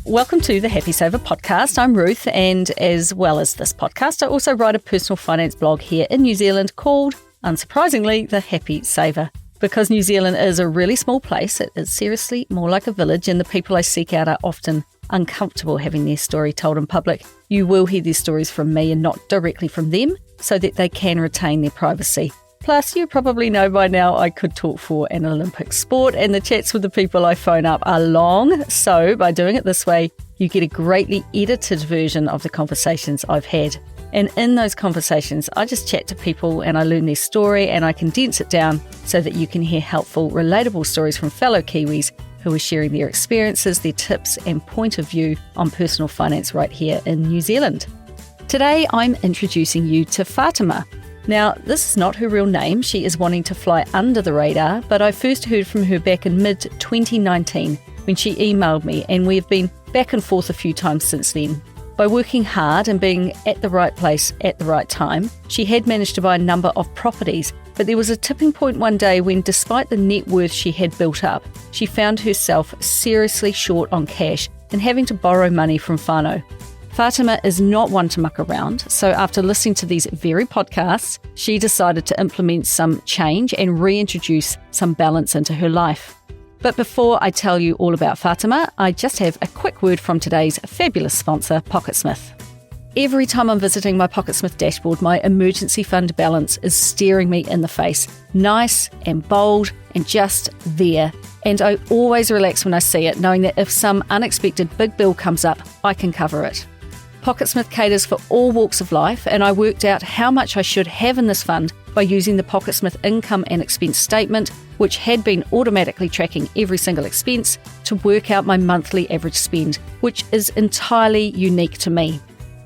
Welcome to the Happy Saver podcast. I'm Ruth, and as well as this podcast, I also write a personal finance blog here in New Zealand called, unsurprisingly, The Happy Saver. Because New Zealand is a really small place, it is seriously more like a village, and the people I seek out are often uncomfortable having their story told in public. You will hear these stories from me and not directly from them, so that they can retain their privacy. Plus, you probably know by now I could talk for an Olympic sport, and the chats with the people I phone up are long, so by doing it this way, you get a greatly edited version of the conversations I've had. And in those conversations, I just chat to people and I learn their story and I condense it down so that you can hear helpful, relatable stories from fellow Kiwis who are sharing their experiences, their tips and point of view on personal finance right here in New Zealand. Today, I'm introducing you to Fatima. Now, this is not her real name. She is wanting to fly under the radar, but I first heard from her back in mid-2019 when she emailed me, and we have been back and forth a few times since then. By working hard and being at the right place at the right time, she had managed to buy a number of properties, but there was a tipping point one day when, despite the net worth she had built up, she found herself seriously short on cash and having to borrow money from whanau. Fatima is not one to muck around, so after listening to these very podcasts, she decided to implement some change and reintroduce some balance into her life. But before I tell you all about Fatima, I just have a quick word from today's fabulous sponsor, Pocketsmith. Every time I'm visiting my Pocketsmith dashboard, my emergency fund balance is staring me in the face, nice and bold and just there. And I always relax when I see it, knowing that if some unexpected big bill comes up, I can cover it. Pocketsmith caters for all walks of life, and I worked out how much I should have in this fund by using the Pocketsmith income and expense statement, which had been automatically tracking every single expense, to work out my monthly average spend, which is entirely unique to me.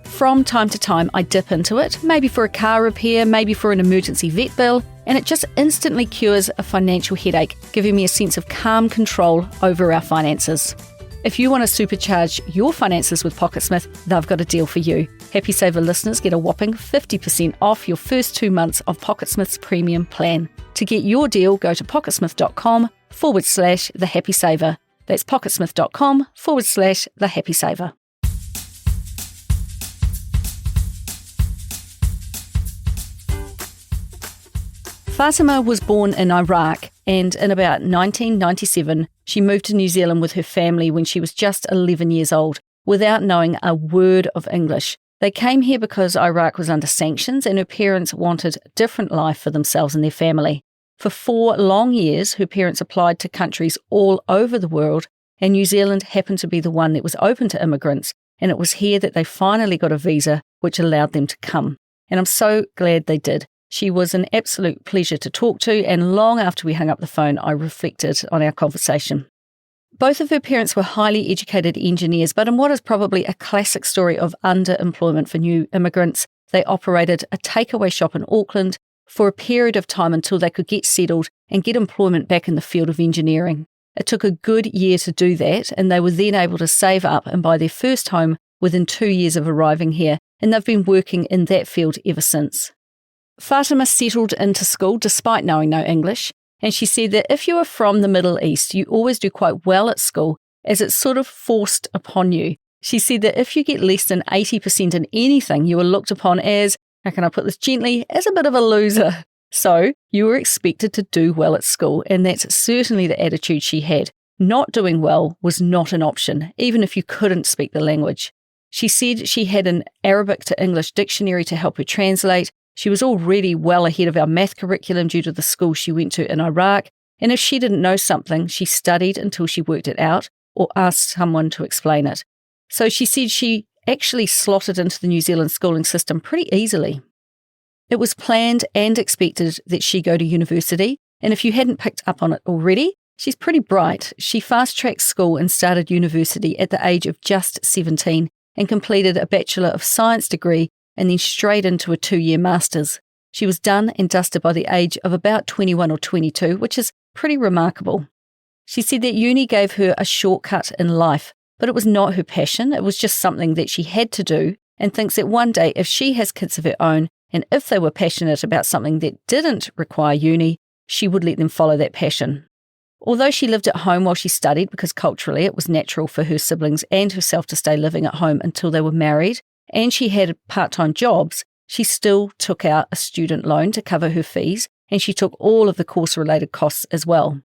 From time to time, I dip into it, maybe for a car repair, maybe for an emergency vet bill, and it just instantly cures a financial headache, giving me a sense of calm control over our finances. If you want to supercharge your finances with Pocketsmith, they've got a deal for you. Happy Saver listeners get a whopping 50% off your first 2 months of Pocketsmith's premium plan. To get your deal, go to pocketsmith.com/the Happy Saver. That's pocketsmith.com/the Happy Saver. Fatima was born in Iraq, and in about 1997, she moved to New Zealand with her family when she was just 11 years old, without knowing a word of English. They came here because Iraq was under sanctions and her parents wanted a different life for themselves and their family. For 4 long years, her parents applied to countries all over the world, and New Zealand happened to be the one that was open to immigrants, and it was here that they finally got a visa which allowed them to come. And I'm so glad they did. She was an absolute pleasure to talk to, and long after we hung up the phone, I reflected on our conversation. Both of her parents were highly educated engineers, but in what is probably a classic story of underemployment for new immigrants, they operated a takeaway shop in Auckland for a period of time until they could get settled and get employment back in the field of engineering. It took a good year to do that, and they were then able to save up and buy their first home within 2 years of arriving here, and they've been working in that field ever since. Fatima settled into school despite knowing no English, and she said that if you are from the Middle East, you always do quite well at school, as it's sort of forced upon you. She said that if you get less than 80% in anything, you are looked upon as, how can I put this gently, as a bit of a loser. So you were expected to do well at school, and that's certainly the attitude she had. Not doing well was not an option, even if you couldn't speak the language. She said she had an Arabic to English dictionary to help her translate. She was already well ahead of our math curriculum due to the school she went to in Iraq, and if she didn't know something, she studied until she worked it out or asked someone to explain it. So she said she actually slotted into the New Zealand schooling system pretty easily. It was planned and expected that she go to university, and if you hadn't picked up on it already, she's pretty bright. She fast-tracked school and started university at the age of just 17 and completed a Bachelor of Science degree and then straight into a 2-year master's. She was done and dusted by the age of about 21 or 22, which is pretty remarkable. She said that uni gave her a shortcut in life, but it was not her passion. It was just something that she had to do, and thinks that one day if she has kids of her own, and if they were passionate about something that didn't require uni, she would let them follow that passion. Although she lived at home while she studied because culturally it was natural for her siblings and herself to stay living at home until they were married, and she had part-time jobs, she still took out a student loan to cover her fees, and she took all of the course-related costs as well.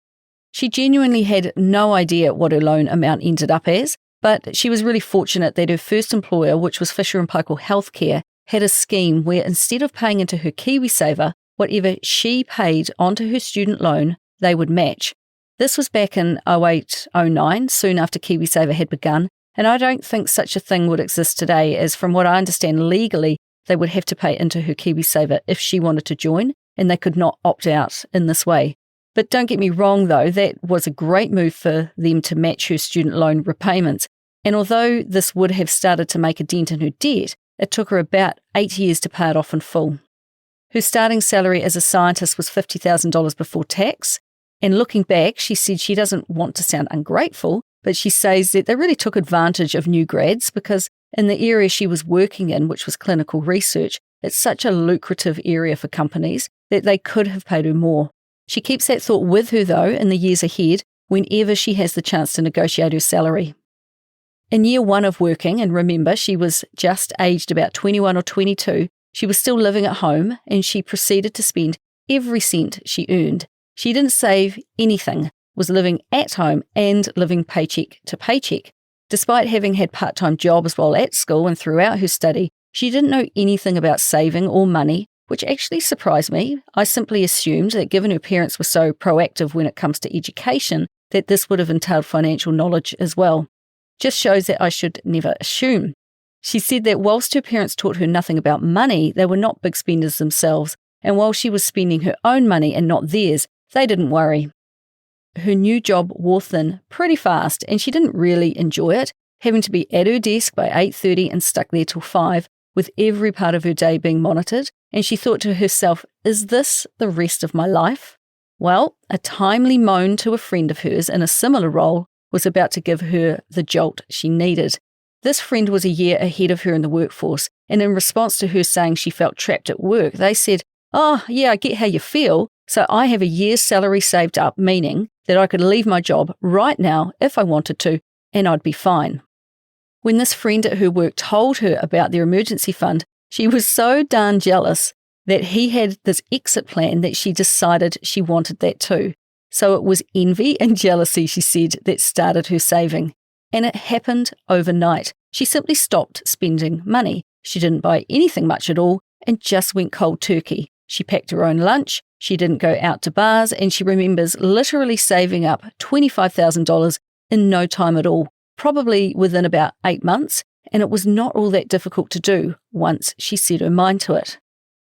She genuinely had no idea what her loan amount ended up as, but she was really fortunate that her first employer, which was Fisher & Paykel Healthcare, had a scheme where instead of paying into her KiwiSaver, whatever she paid onto her student loan, they would match. This was back in 2008-09, soon after KiwiSaver had begun, and I don't think such a thing would exist today, as from what I understand legally, they would have to pay into her KiwiSaver if she wanted to join, and they could not opt out in this way. But don't get me wrong though, that was a great move for them to match her student loan repayments, and although this would have started to make a dent in her debt, it took her about 8 years to pay it off in full. Her starting salary as a scientist was $50,000 before tax, and looking back, she said she doesn't want to sound ungrateful, but she says that they really took advantage of new grads because in the area she was working in, which was clinical research, it's such a lucrative area for companies that they could have paid her more. She keeps that thought with her though in the years ahead whenever she has the chance to negotiate her salary. In year 1 of working, and remember she was just aged about 21 or 22, she was still living at home and she proceeded to spend every cent she earned. She didn't save anything, was living at home and living paycheck to paycheck. Despite having had part-time jobs while at school and throughout her study, she didn't know anything about saving or money, which actually surprised me. I simply assumed that given her parents were so proactive when it comes to education, that this would have entailed financial knowledge as well. Just shows that I should never assume. She said that whilst her parents taught her nothing about money, they were not big spenders themselves, and while she was spending her own money and not theirs, they didn't worry. Her new job wore thin pretty fast, and she didn't really enjoy it, having to be at her desk by 8:30 and stuck there till 5, with every part of her day being monitored, and she thought to herself, is this the rest of my life? Well, a timely moan to a friend of hers in a similar role was about to give her the jolt she needed. This friend was a year ahead of her in the workforce, and in response to her saying she felt trapped at work, they said, "Oh, yeah, I get how you feel. So I have a year's salary saved up, meaning that I could leave my job right now if I wanted to, and I'd be fine." When this friend at her work told her about their emergency fund, she was so darn jealous that he had this exit plan that she decided she wanted that too. So it was envy and jealousy, she said, that started her saving. And it happened overnight. She simply stopped spending money. She didn't buy anything much at all and just went cold turkey. She packed her own lunch, she didn't go out to bars, and she remembers literally saving up $25,000 in no time at all, probably within about 8 months, and it was not all that difficult to do once she set her mind to it.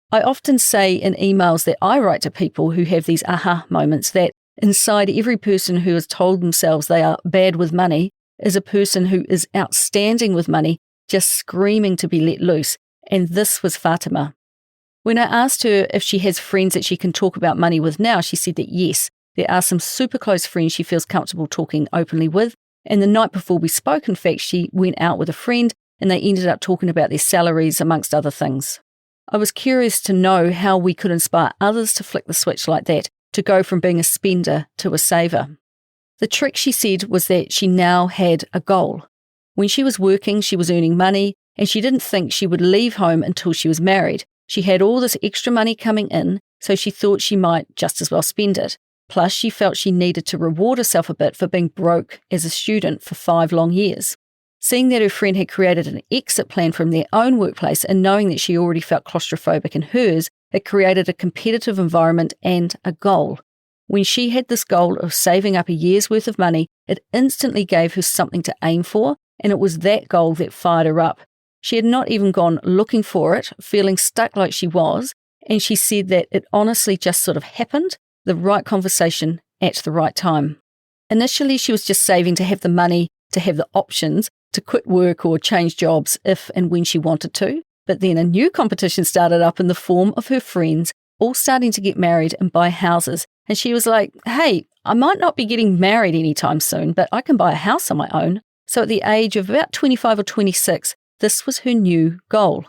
I often say in emails that I write to people who have these aha moments that inside every person who has told themselves they are bad with money is a person who is outstanding with money, just screaming to be let loose, and this was Fatima. When I asked her if she has friends that she can talk about money with now, she said that yes, there are some super close friends she feels comfortable talking openly with, and the night before we spoke, in fact, she went out with a friend and they ended up talking about their salaries amongst other things. I was curious to know how we could inspire others to flick the switch like that, to go from being a spender to a saver. The trick, she said, was that she now had a goal. When she was working, she was earning money, and she didn't think she would leave home until she was married. She had all this extra money coming in, so she thought she might just as well spend it. Plus, she felt she needed to reward herself a bit for being broke as a student for 5 long years. Seeing that her friend had created an exit plan from their own workplace and knowing that she already felt claustrophobic in hers, it created a competitive environment and a goal. When she had this goal of saving up a year's worth of money, it instantly gave her something to aim for, and it was that goal that fired her up. She had not even gone looking for it, feeling stuck like she was, and she said that it honestly just sort of happened, the right conversation at the right time. Initially, she was just saving to have the money, to have the options, to quit work or change jobs if and when she wanted to, but then a new competition started up in the form of her friends all starting to get married and buy houses, and she was like, hey, I might not be getting married anytime soon, but I can buy a house on my own. So at the age of about 25 or 26, this was her new goal.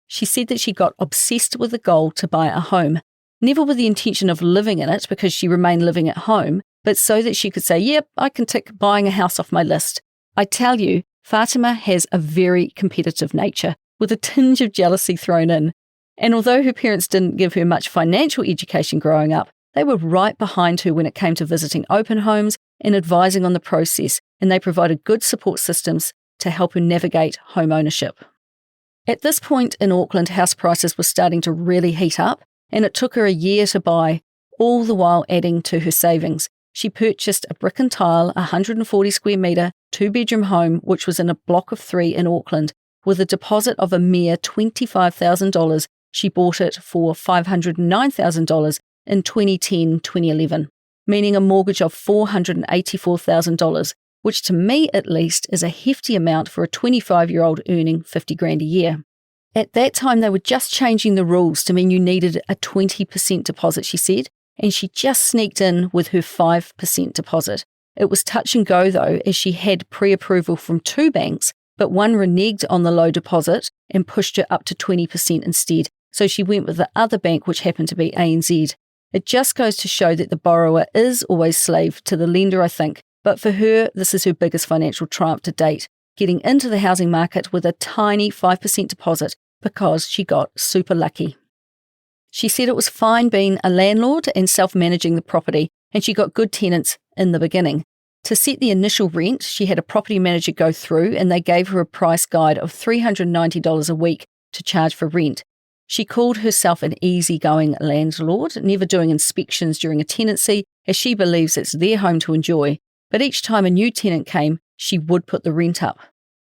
She said that she got obsessed with the goal to buy a home, never with the intention of living in it because she remained living at home, but so that she could say, yep, I can tick buying a house off my list. I tell you, Fatima has a very competitive nature, with a tinge of jealousy thrown in. And although her parents didn't give her much financial education growing up, they were right behind her when it came to visiting open homes and advising on the process, and they provided good support systems to help her navigate home ownership. At this point in Auckland, house prices were starting to really heat up, and it took her a year to buy, all the while adding to her savings. She purchased a brick and tile, 140 square metre, 2-bedroom home, which was in a block of 3 in Auckland. With a deposit of a mere $25,000, she bought it for $509,000 in 2010-2011, meaning a mortgage of $484,000, which to me at least is a hefty amount for a 25-year-old earning $50,000 a year. At that time, they were just changing the rules to mean you needed a 20% deposit, she said, and she just sneaked in with her 5% deposit. It was touch and go though, as she had pre-approval from 2 banks, but one reneged on the low deposit and pushed her up to 20% instead, so she went with the other bank, which happened to be ANZ. It just goes to show that the borrower is always slave to the lender, I think, but for her, this is her biggest financial triumph to date, getting into the housing market with a tiny 5% deposit because she got super lucky. She said it was fine being a landlord and self-managing the property, and she got good tenants in the beginning. To set the initial rent, she had a property manager go through, and they gave her a price guide of $390 a week to charge for rent. She called herself an easygoing landlord, never doing inspections during a tenancy, as she believes it's their home to enjoy. But each time a new tenant came, she would put the rent up.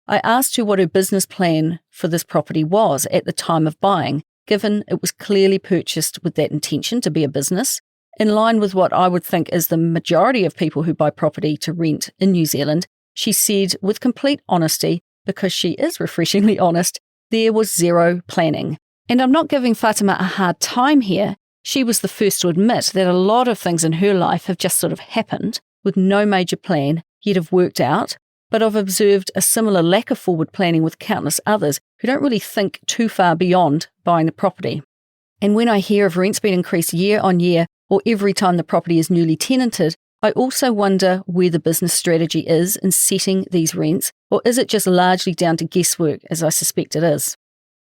I asked her what her business plan for this property was at the time of buying, given it was clearly purchased with that intention to be a business, in line with what I would think is the majority of people who buy property to rent in New Zealand. She said with complete honesty, because she is refreshingly honest, there was zero planning. And I'm not giving Fatima a hard time here. She was the first to admit that a lot of things in her life have just sort of happened with no major plan, yet have worked out. But I've observed a similar lack of forward planning with countless others who don't really think too far beyond buying the property. And when I hear of rents being increased year on year, or every time the property is newly tenanted, I also wonder where the business strategy is in setting these rents, or is it just largely down to guesswork, as I suspect it is.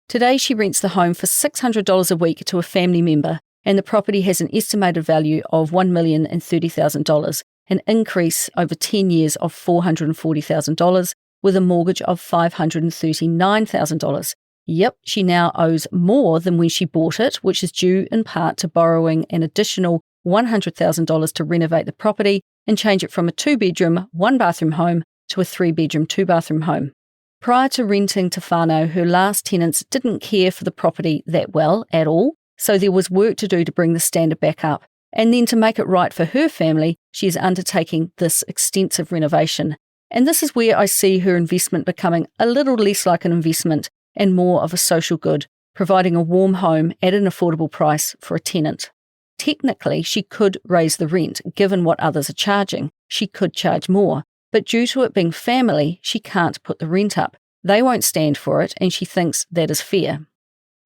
Today she rents the home for $600 a week to a family member, and the property has an estimated value of $1,030,000, an increase over 10 years of $440,000, with a mortgage of $539,000. Yep, she now owes more than when she bought it, which is due in part to borrowing an additional $100,000 to renovate the property and change it from a 2-bedroom, 1-bathroom home to a 3-bedroom, 2-bathroom home. Prior to renting to whanau, her last tenants didn't care for the property that well at all, so there was work to do to bring the standard back up. And then to make it right for her family, she is undertaking this extensive renovation. And this is where I see her investment becoming a little less like an investment and more of a social good, providing a warm home at an affordable price for a tenant. Technically, she could raise the rent, given what others are charging. She could charge more, but due to it being family, she can't put the rent up. They won't stand for it, and she thinks that is fair.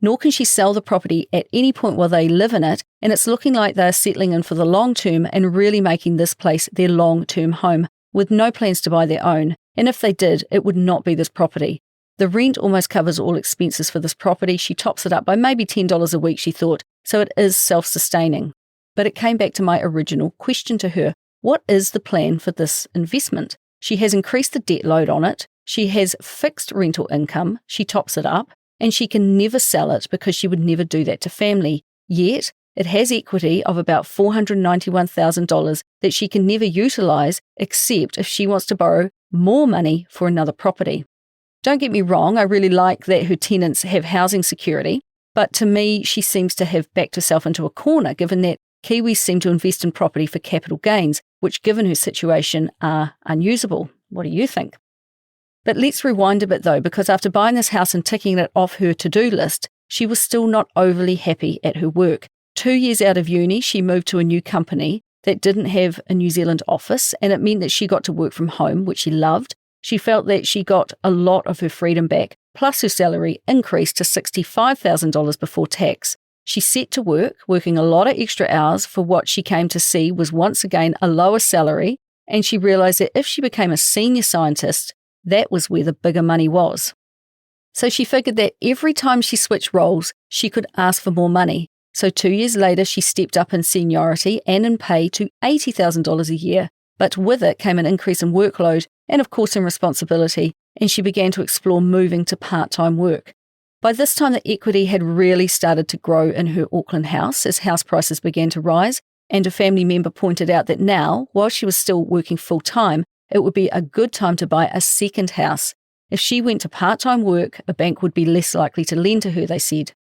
Nor can she sell the property at any point while they live in it, and it's looking like they're settling in for the long term and really making this place their long-term home, with no plans to buy their own, and if they did, it would not be this property. The rent almost covers all expenses for this property. She tops it up by maybe $10 a week, she thought, so it is self-sustaining. But it came back to my original question to her. What is the plan for this investment? She has increased the debt load on it, she has fixed rental income, she tops it up, and she can never sell it because she would never do that to family. Yet, it has equity of about $491,000 that she can never utilise except if she wants to borrow more money for another property. Don't get me wrong, I really like that her tenants have housing security, but to me, she seems to have backed herself into a corner, given that Kiwis seem to invest in property for capital gains, which given her situation are unusable. What do you think? But let's rewind a bit though, because after buying this house and ticking it off her to-do list, she was still not overly happy at her work. 2 years out of uni, she moved to a new company that didn't have a New Zealand office, and it meant that she got to work from home, which she loved. She felt that she got a lot of her freedom back, plus her salary increased to $65,000 before tax. She set to work, working a lot of extra hours for what she came to see was once again a lower salary, and she realised that if she became a senior scientist, that was where the bigger money was. So she figured that every time she switched roles, she could ask for more money. So 2 years later, she stepped up in seniority and in pay to $80,000 a year, but with it came an increase in workload and of course in responsibility, and she began to explore moving to part-time work. By this time, the equity had really started to grow in her Auckland house as house prices began to rise, and a family member pointed out that now, while she was still working full-time, it would be a good time to buy a second house. If she went to part-time work, a bank would be less likely to lend to her, they said.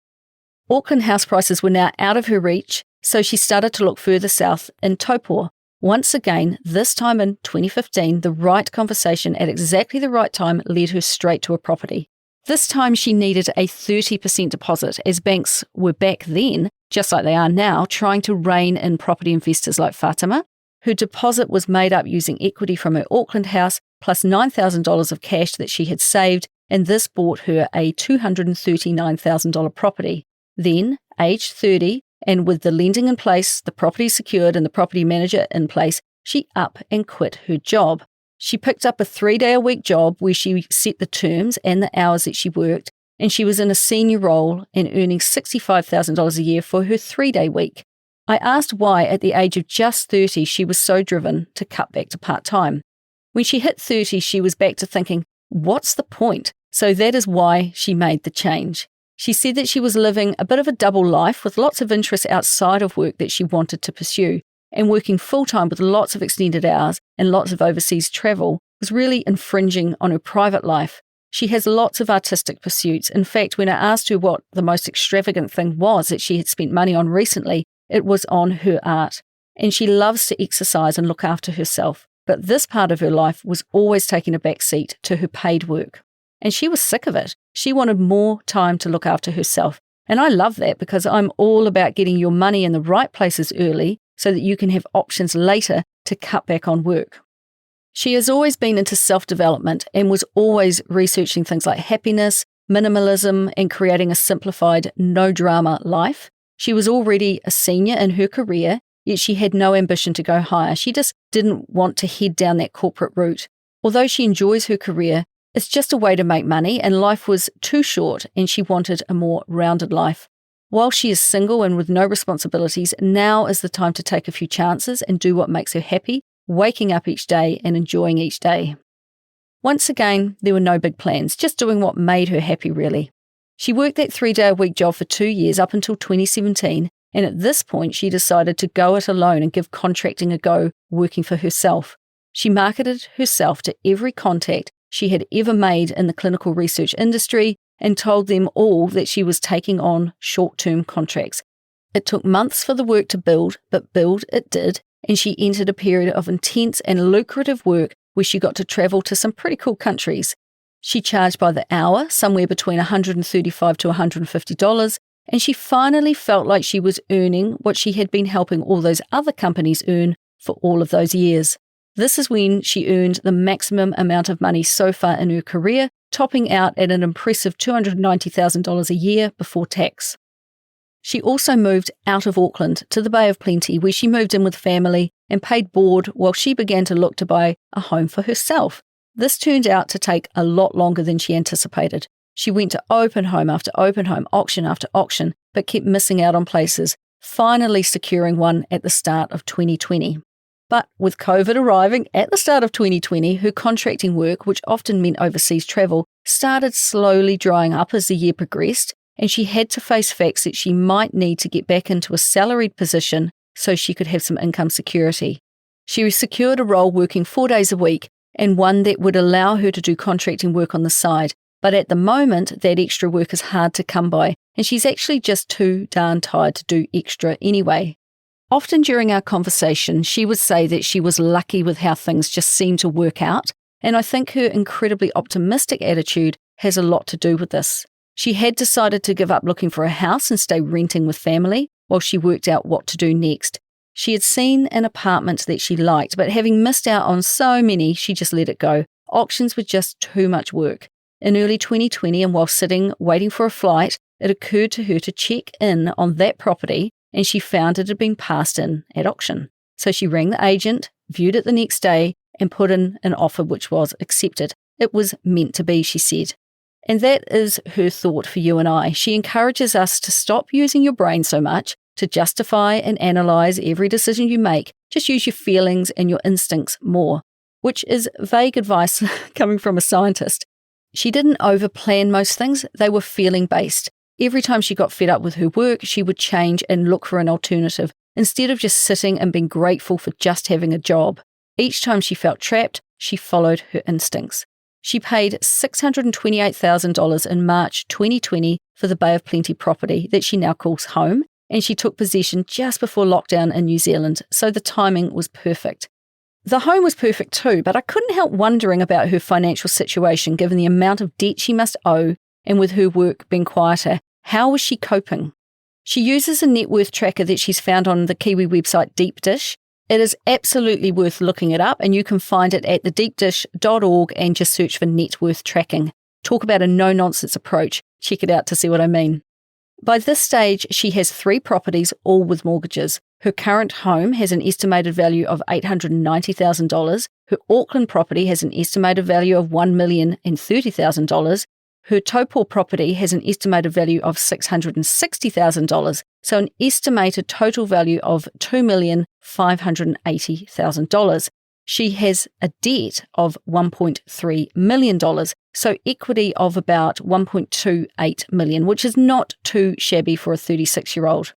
Auckland house prices were now out of her reach, so she started to look further south in Taupō. Once again, this time in 2015, the right conversation at exactly the right time led her straight to a property. This time she needed a 30% deposit, as banks were back then, just like they are now, trying to rein in property investors like Fatima. Her deposit was made up using equity from her Auckland house plus $9,000 of cash that she had saved, and this bought her a $239,000 property. Then, aged 30, and with the lending in place, the property secured and the property manager in place, she up and quit her job. She picked up a 3-day-a-week job where she set the terms and the hours that she worked, and she was in a senior role and earning $65,000 a year for her 3-day week. I asked why at the age of just 30 she was so driven to cut back to part-time. When she hit 30, she was back to thinking, what's the point? So that is why she made the change. She said that she was living a bit of a double life with lots of interests outside of work that she wanted to pursue, and working full-time with lots of extended hours and lots of overseas travel was really infringing on her private life. She has lots of artistic pursuits. In fact, when I asked her what the most extravagant thing was that she had spent money on recently, it was on her art. And she loves to exercise and look after herself. But this part of her life was always taking a back seat to her paid work. And she was sick of it. She wanted more time to look after herself. And I love that because I'm all about getting your money in the right places early so that you can have options later to cut back on work. She has always been into self-development and was always researching things like happiness, minimalism, and creating a simplified, no-drama life. She was already a senior in her career, yet she had no ambition to go higher. She just didn't want to head down that corporate route. Although she enjoys her career, it's just a way to make money, and life was too short, and she wanted a more rounded life. While she is single and with no responsibilities, now is the time to take a few chances and do what makes her happy, waking up each day and enjoying each day. Once again, there were no big plans, just doing what made her happy, really. She worked that 3-day-a-week job for 2 years up until 2017, and at this point she decided to go it alone and give contracting a go, working for herself. She marketed herself to every contact she had ever made in the clinical research industry and told them all that she was taking on short-term contracts. It took months for the work to build, but build it did, and she entered a period of intense and lucrative work where she got to travel to some pretty cool countries. She charged by the hour, somewhere between $135 to $150, and she finally felt like she was earning what she had been helping all those other companies earn for all of those years. This is when she earned the maximum amount of money so far in her career, topping out at an impressive $290,000 a year before tax. She also moved out of Auckland to the Bay of Plenty, where she moved in with family and paid board while she began to look to buy a home for herself. This turned out to take a lot longer than she anticipated. She went to open home after open home, auction after auction, but kept missing out on places, finally securing one at the start of 2020. But with COVID arriving at the start of 2020, her contracting work, which often meant overseas travel, started slowly drying up as the year progressed, and she had to face facts that she might need to get back into a salaried position so she could have some income security. She secured a role working 4 days a week and one that would allow her to do contracting work on the side, but at the moment that extra work is hard to come by, and she's actually just too darn tired to do extra anyway. Often during our conversation, she would say that she was lucky with how things just seemed to work out, and I think her incredibly optimistic attitude has a lot to do with this. She had decided to give up looking for a house and stay renting with family while she worked out what to do next. She had seen an apartment that she liked, but having missed out on so many, she just let it go. Auctions were just too much work. In early 2020, and while sitting waiting for a flight, it occurred to her to check in on that property, and she found it had been passed in at auction. So she rang the agent, viewed it the next day, and put in an offer which was accepted. It was meant to be, she said. And that is her thought for you and I. She encourages us to stop using your brain so much, to justify and analyse every decision you make. Just use your feelings and your instincts more, which is vague advice coming from a scientist. She didn't overplan most things. They were feeling-based. Every time she got fed up with her work, she would change and look for an alternative, instead of just sitting and being grateful for just having a job. Each time she felt trapped, she followed her instincts. She paid $628,000 in March 2020 for the Bay of Plenty property that she now calls home, and she took possession just before lockdown in New Zealand, so the timing was perfect. The home was perfect too, but I couldn't help wondering about her financial situation given the amount of debt she must owe, and with her work being quieter, how was she coping? She uses a net worth tracker that she's found on the Kiwi website Deep Dish. It is absolutely worth looking it up, and you can find it at thedeepdish.org and just search for net worth tracking. Talk about a no-nonsense approach. Check it out to see what I mean. By this stage, she has 3 properties, all with mortgages. Her current home has an estimated value of $890,000. Her Auckland property has an estimated value of $1,030,000. Her Taupo property has an estimated value of $660,000, so an estimated total value of $2,580,000. She has a debt of $1.3 million, so equity of about $1.28 million, which is not too shabby for a 36-year-old.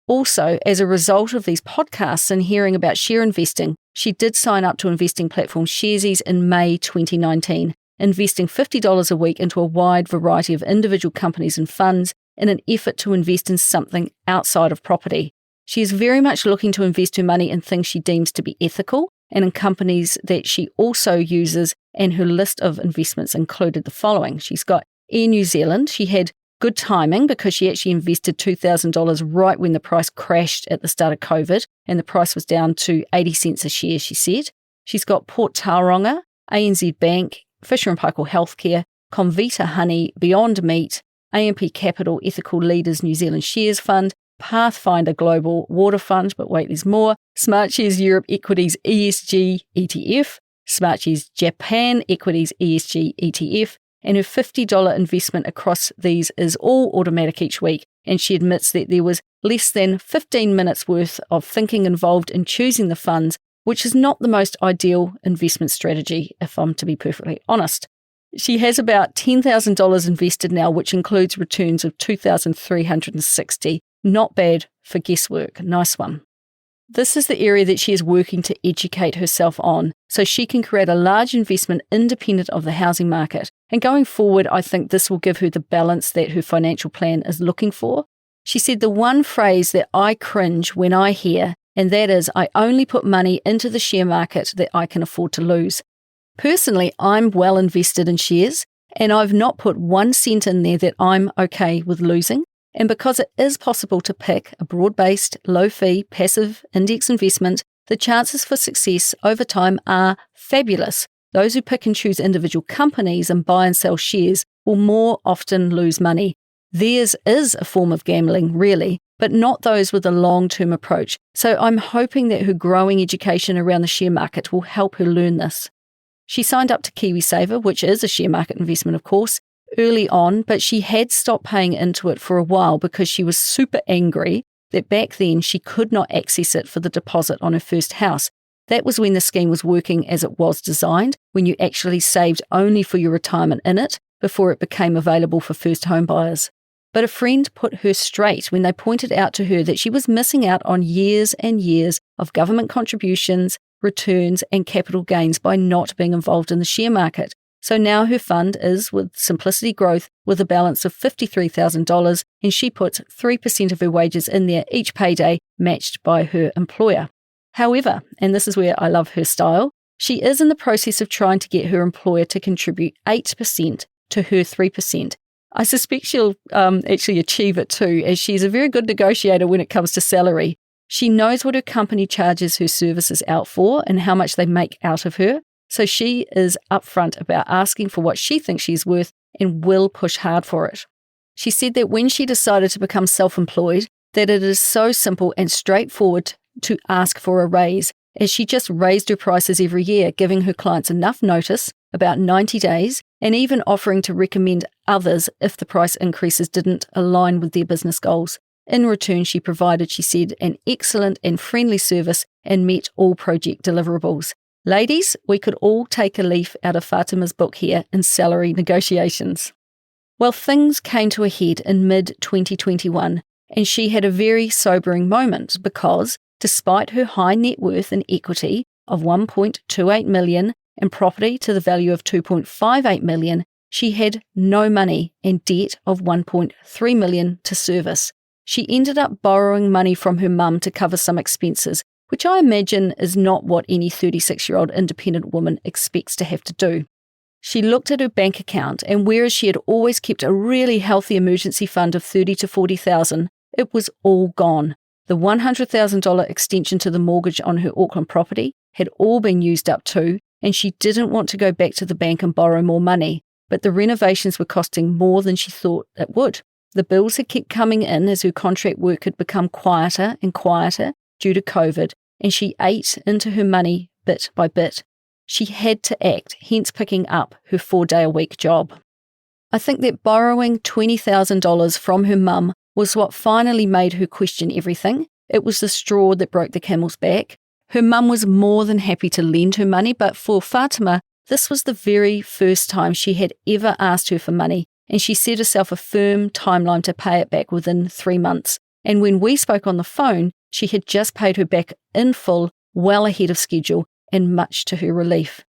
Also, as a result of these podcasts and hearing about share investing, she did sign up to investing platform Sharesies in May 2019. Investing $50 a week into a wide variety of individual companies and funds in an effort to invest in something outside of property. She is very much looking to invest her money in things she deems to be ethical and in companies that she also uses, and her list of investments included the following. She's got Air New Zealand. She had good timing because she actually invested $2,000 right when the price crashed at the start of COVID, and the price was down to 80 cents a share, she said. She's got Port Tauranga, ANZ Bank, Fisher & Paykel Healthcare, Convita Honey, Beyond Meat, AMP Capital Ethical Leaders New Zealand Shares Fund, Pathfinder Global Water Fund, but wait, there's more, Smartshares Europe Equities ESG ETF, Smartshares Japan Equities ESG ETF, and her $50 investment across these is all automatic each week, and she admits that there was less than 15 minutes worth of thinking involved in choosing the funds, which is not the most ideal investment strategy, if I'm to be perfectly honest. She has about $10,000 invested now, which includes returns of $2,360. Not bad for guesswork. Nice one. This is the area that she is working to educate herself on, so she can create a large investment independent of the housing market. And going forward, I think this will give her the balance that her financial plan is looking for. She said the one phrase that I cringe when I hear, and that is, I only put money into the share market that I can afford to lose. Personally, I'm well invested in shares, and I've not put 1 cent in there that I'm okay with losing. And because it is possible to pick a broad-based, low-fee, passive index investment, the chances for success over time are fabulous. Those who pick and choose individual companies and buy and sell shares will more often lose money. Theirs is a form of gambling, really, but not those with a long-term approach. So I'm hoping that her growing education around the share market will help her learn this. She signed up to KiwiSaver, which is a share market investment, of course, early on, but she had stopped paying into it for a while because she was super angry that back then she could not access it for the deposit on her first house. That was when the scheme was working as it was designed, when you actually saved only for your retirement in it before it became available for first home buyers. But a friend put her straight when they pointed out to her that she was missing out on years and years of government contributions, returns and capital gains by not being involved in the share market. So now her fund is with Simplicity Growth with a balance of $53,000, and she puts 3% of her wages in there each payday, matched by her employer. However, and this is where I love her style, she is in the process of trying to get her employer to contribute 8% to her 3%. I suspect she'll actually achieve it too, as she's a very good negotiator when it comes to salary. She knows what her company charges her services out for and how much they make out of her. So she is upfront about asking for what she thinks she's worth and will push hard for it. She said that when she decided to become self-employed, that it is so simple and straightforward to ask for a raise, as she just raised her prices every year, giving her clients enough notice, about 90 days, and even offering to recommend others if the price increases didn't align with their business goals. In return, she provided, she said, an excellent and friendly service and met all project deliverables. Ladies, we could all take a leaf out of Fatima's book here in salary negotiations. Well, things came to a head in mid-2021, and she had a very sobering moment because, despite her high net worth and equity of $1.28 million and property to the value of $2.58 million, she had no money and debt of $1.3 million to service. She ended up borrowing money from her mum to cover some expenses, which I imagine is not what any 36-year-old independent woman expects to have to do. She looked at her bank account, and whereas she had always kept a really healthy emergency fund of $30,000 to $40,000, it was all gone. The $100,000 extension to the mortgage on her Auckland property had all been used up too, and she didn't want to go back to the bank and borrow more money, but the renovations were costing more than she thought it would. The bills had kept coming in as her contract work had become quieter and quieter due to COVID, and she ate into her money bit by bit. She had to act, hence picking up her 4-day-a-week job. I think that borrowing $20,000 from her mum was what finally made her question everything. It was the straw that broke the camel's back. Her mum was more than happy to lend her money, but for Fatima, this was the very first time she had ever asked her for money, and she set herself a firm timeline to pay it back within 3 months. And when we spoke on the phone, she had just paid her back in full, well ahead of schedule, and much to her relief.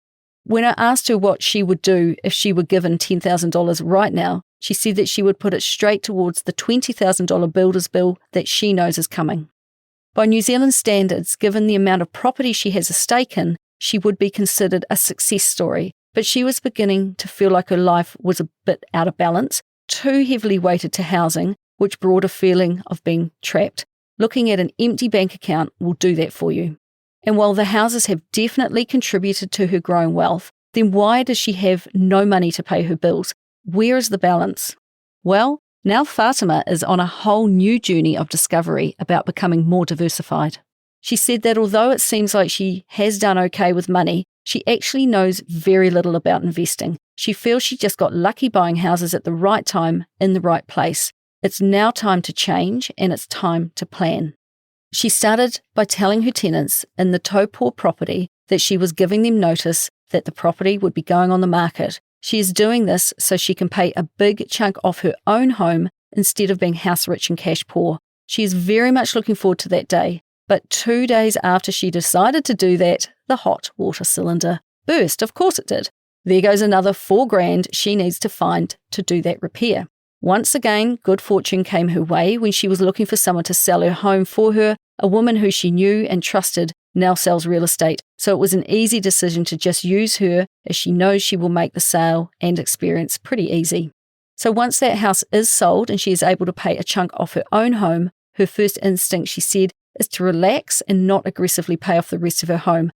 When I asked her what she would do if she were given $10,000 right now, she said that she would put it straight towards the $20,000 builder's bill that she knows is coming. By New Zealand standards, given the amount of property she has a stake in, she would be considered a success story, but she was beginning to feel like her life was a bit out of balance, too heavily weighted to housing, which brought a feeling of being trapped. Looking at an empty bank account will do that for you. And while the houses have definitely contributed to her growing wealth, then why does she have no money to pay her bills? Where is the balance? Well, now Fatima is on a whole new journey of discovery about becoming more diversified. She said that although it seems like she has done okay with money, she actually knows very little about investing. She feels she just got lucky buying houses at the right time in the right place. It's now time to change, and it's time to plan. She started by telling her tenants in the Taupō property that she was giving them notice that the property would be going on the market. She is doing this so she can pay a big chunk off her own home instead of being house rich and cash poor. She is very much looking forward to that day. But 2 days after she decided to do that, the hot water cylinder burst. Of course it did. There goes another $4,000 she needs to find to do that repair. Once again, good fortune came her way when she was looking for someone to sell her home for her. A woman who she knew and trusted now sells real estate, so it was an easy decision to just use her, as she knows she will make the sale and experience pretty easy. So once that house is sold and she is able to pay a chunk off her own home, her first instinct, she said, is to relax and not aggressively pay off the rest of her home.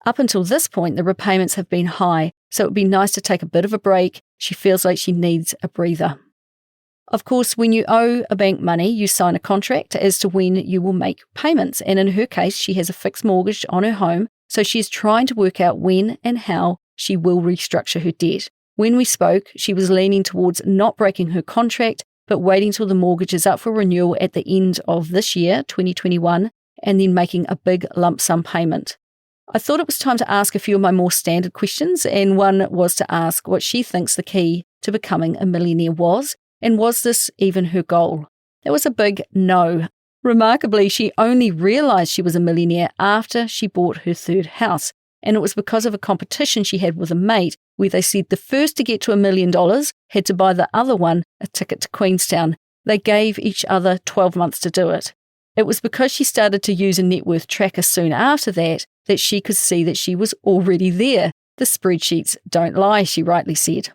Up until this point, the repayments have been high, so it would be nice to take a bit of a break. She feels like she needs a breather. Of course, when you owe a bank money, you sign a contract as to when you will make payments. And in her case, she has a fixed mortgage on her home, so she is trying to work out when and how she will restructure her debt. When we spoke, she was leaning towards not breaking her contract, but waiting till the mortgage is up for renewal at the end of this year, 2021, and then making a big lump sum payment. I thought it was time to ask a few of my more standard questions, and one was to ask what she thinks the key to becoming a millionaire was. And was this even her goal? It was a big no. Remarkably, she only realised she was a millionaire after she bought her third house. And it was because of a competition she had with a mate where they said the first to get to $1 million had to buy the other one a ticket to Queenstown. They gave each other 12 months to do it. It was because she started to use a net worth tracker soon after that she could see that she was already there. The spreadsheets don't lie, she rightly said.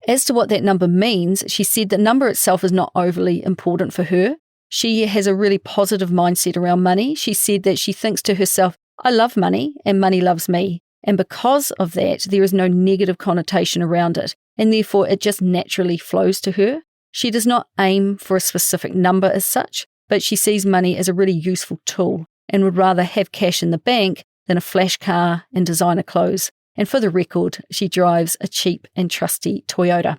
As to what that number means, she said the number itself is not overly important for her. She has a really positive mindset around money. She said that she thinks to herself, I love money and money loves me. And because of that, there is no negative connotation around it. And therefore, it just naturally flows to her. She does not aim for a specific number as such, but she sees money as a really useful tool and would rather have cash in the bank than a flash car and designer clothes. And for the record, she drives a cheap and trusty Toyota.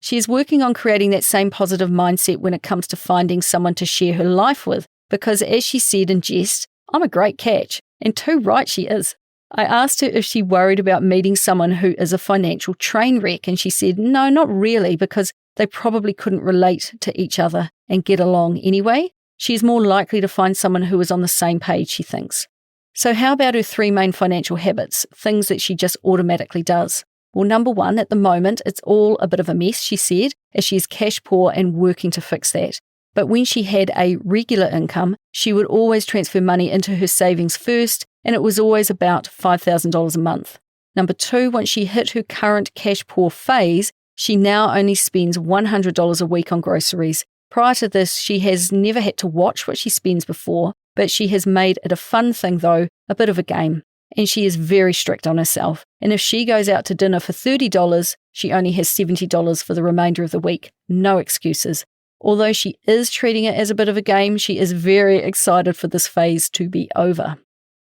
She is working on creating that same positive mindset when it comes to finding someone to share her life with, because as she said in jest, I'm a great catch, and too right she is. I asked her if she worried about meeting someone who is a financial train wreck, and she said no, not really, because they probably couldn't relate to each other and get along anyway. She is more likely to find someone who is on the same page, she thinks. So how about her 3 main financial habits, things that she just automatically does? Well, number 1, at the moment, it's all a bit of a mess, she said, as she is cash poor and working to fix that. But when she had a regular income, she would always transfer money into her savings first, and it was always about $5,000 a month. Number 2, once she hit her current cash poor phase, she now only spends $100 a week on groceries. Prior to this, she has never had to watch what she spends before, but she has made it a fun thing though, a bit of a game. And she is very strict on herself. And if she goes out to dinner for $30, she only has $70 for the remainder of the week. No excuses. Although she is treating it as a bit of a game, she is very excited for this phase to be over.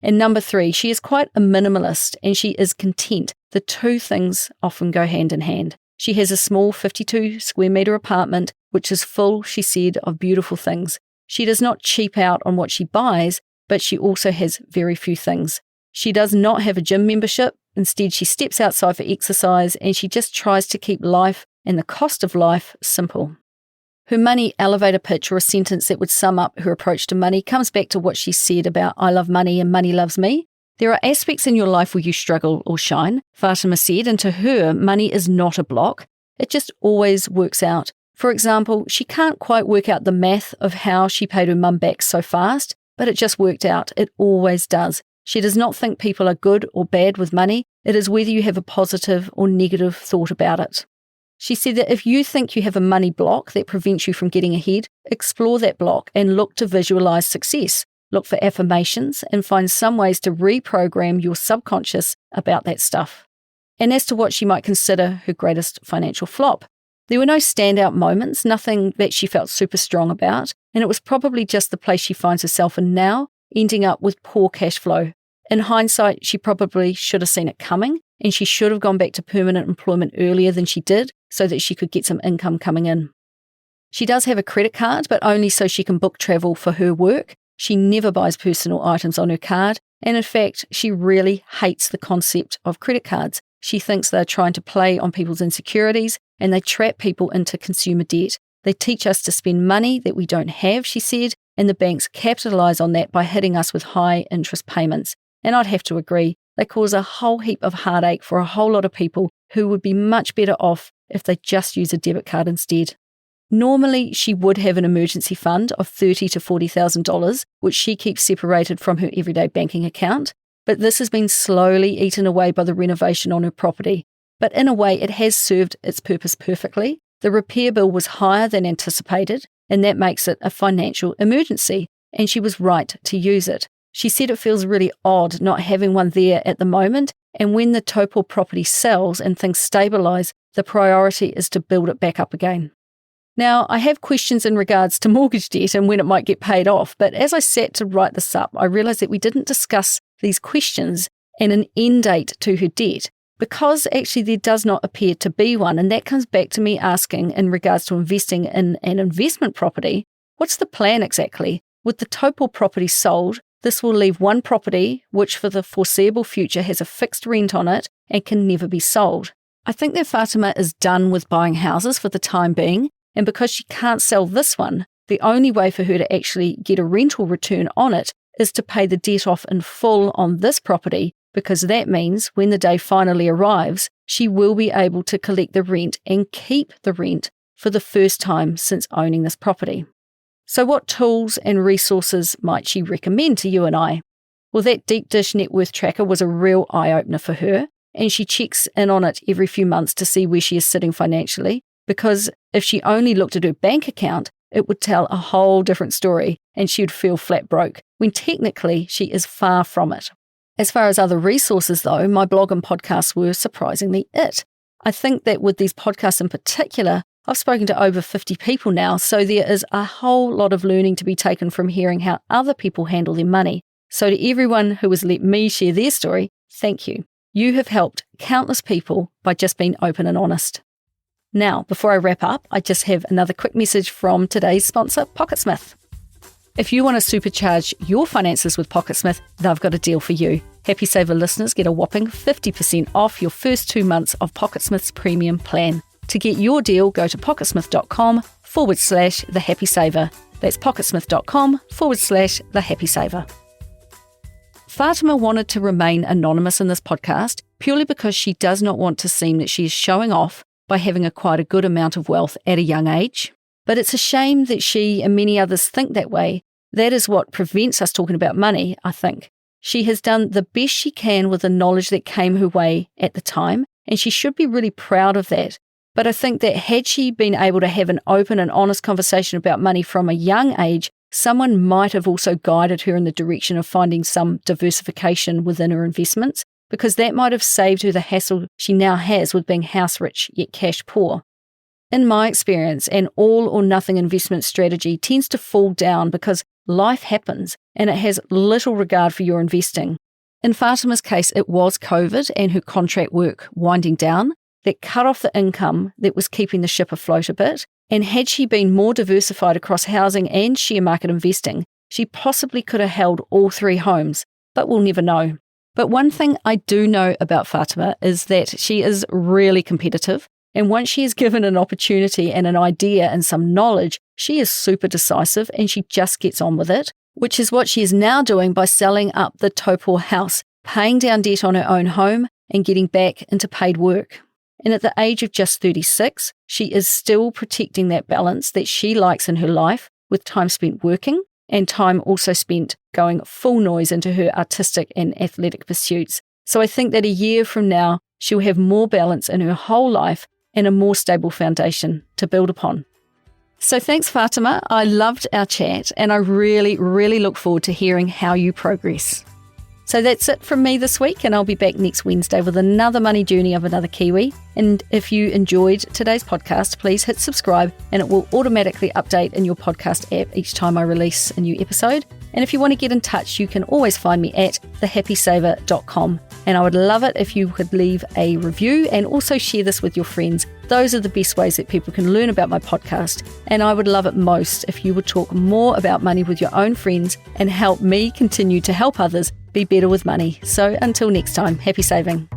And number 3, she is quite a minimalist and she is content. The 2 things often go hand in hand. She has a small 52 square metre apartment, which is full, she said, of beautiful things. She does not cheap out on what she buys, but she also has very few things. She does not have a gym membership. Instead, she steps outside for exercise and she just tries to keep life and the cost of life simple. Her money elevator pitch, or a sentence that would sum up her approach to money, comes back to what she said about I love money and money loves me. There are aspects in your life where you struggle or shine, Fatima said, and to her, money is not a block. It just always works out. For example, she can't quite work out the math of how she paid her mum back so fast, but it just worked out. It always does. She does not think people are good or bad with money. It is whether you have a positive or negative thought about it. She said that if you think you have a money block that prevents you from getting ahead, explore that block and look to visualize success. Look for affirmations and find some ways to reprogram your subconscious about that stuff. And as to what she might consider her greatest financial flop, there were no standout moments, nothing that she felt super strong about, and it was probably just the place she finds herself in now, ending up with poor cash flow. In hindsight, she probably should have seen it coming, and she should have gone back to permanent employment earlier than she did so that she could get some income coming in. She does have a credit card, but only so she can book travel for her work. She never buys personal items on her card, and in fact, she really hates the concept of credit cards. She thinks they're trying to play on people's insecurities, and they trap people into consumer debt. They teach us to spend money that we don't have, she said, and the banks capitalise on that by hitting us with high interest payments. And I'd have to agree, they cause a whole heap of heartache for a whole lot of people who would be much better off if they just use a debit card instead. Normally, she would have an emergency fund of $30,000 to $40,000, which she keeps separated from her everyday banking account, but this has been slowly eaten away by the renovation on her property. But in a way, it has served its purpose perfectly. The repair bill was higher than anticipated, and that makes it a financial emergency, and she was right to use it. She said it feels really odd not having one there at the moment, and when the Topol property sells and things stabilise, the priority is to build it back up again. Now, I have questions in regards to mortgage debt and when it might get paid off, but as I sat to write this up, I realised that we didn't discuss these questions and an end date to her debt, because actually there does not appear to be one, and that comes back to me asking in regards to investing in an investment property, what's the plan exactly? With the Topol property sold, this will leave one property which for the foreseeable future has a fixed rent on it and can never be sold. I think that Fatima is done with buying houses for the time being, and because she can't sell this one, the only way for her to actually get a rental return on it is to pay the debt off in full on this property, because that means when the day finally arrives, she will be able to collect the rent and keep the rent for the first time since owning this property. So what tools and resources might she recommend to you and I? Well, that deep dish net worth tracker was a real eye-opener for her, and she checks in on it every few months to see where she is sitting financially, because if she only looked at her bank account, it would tell a whole different story and she would feel flat broke, when technically she is far from it. As far as other resources though, my blog and podcasts were surprisingly it. I think that with these podcasts in particular, I've spoken to over 50 people now, so there is a whole lot of learning to be taken from hearing how other people handle their money. So to everyone who has let me share their story, thank you. You have helped countless people by just being open and honest. Now, before I wrap up, I just have another quick message from today's sponsor, Pocketsmith. If you want to supercharge your finances with Pocketsmith, they've got a deal for you. Happy Saver listeners get a whopping 50% off your first 2 months of Pocketsmith's premium plan. To get your deal, go to pocketsmith.com/The Happy Saver. That's pocketsmith.com/The Happy Saver. Fatima wanted to remain anonymous in this podcast purely because she does not want to seem that she is showing off by having acquired a good amount of wealth at a young age. But it's a shame that she and many others think that way. That is what prevents us talking about money, I think. She has done the best she can with the knowledge that came her way at the time, and she should be really proud of that. But I think that had she been able to have an open and honest conversation about money from a young age, someone might have also guided her in the direction of finding some diversification within her investments, because that might have saved her the hassle she now has with being house rich yet cash poor. In my experience, an all or nothing investment strategy tends to fall down because life happens and it has little regard for your investing. In Fatima's case, it was COVID and her contract work winding down that cut off the income that was keeping the ship afloat a bit, and had she been more diversified across housing and share market investing, she possibly could have held all 3 homes, but we'll never know. But one thing I do know about Fatima is that she is really competitive, and once she is given an opportunity and an idea and some knowledge, she is super decisive and she just gets on with it, which is what she is now doing by selling up the Taupo house, paying down debt on her own home and getting back into paid work. And at the age of just 36, she is still protecting that balance that she likes in her life with time spent working and time also spent going full noise into her artistic and athletic pursuits. So I think that a year from now, she'll have more balance in her whole life and a more stable foundation to build upon. So thanks, Fatima. I loved our chat and I really, really look forward to hearing how you progress. So that's it from me this week, and I'll be back next Wednesday with another money journey of another Kiwi. And if you enjoyed today's podcast, please hit subscribe and it will automatically update in your podcast app each time I release a new episode. And if you want to get in touch, you can always find me at thehappysaver.com. And I would love it if you could leave a review and also share this with your friends. Those are the best ways that people can learn about my podcast. And I would love it most if you would talk more about money with your own friends and help me continue to help others be better with money. So until next time, happy saving.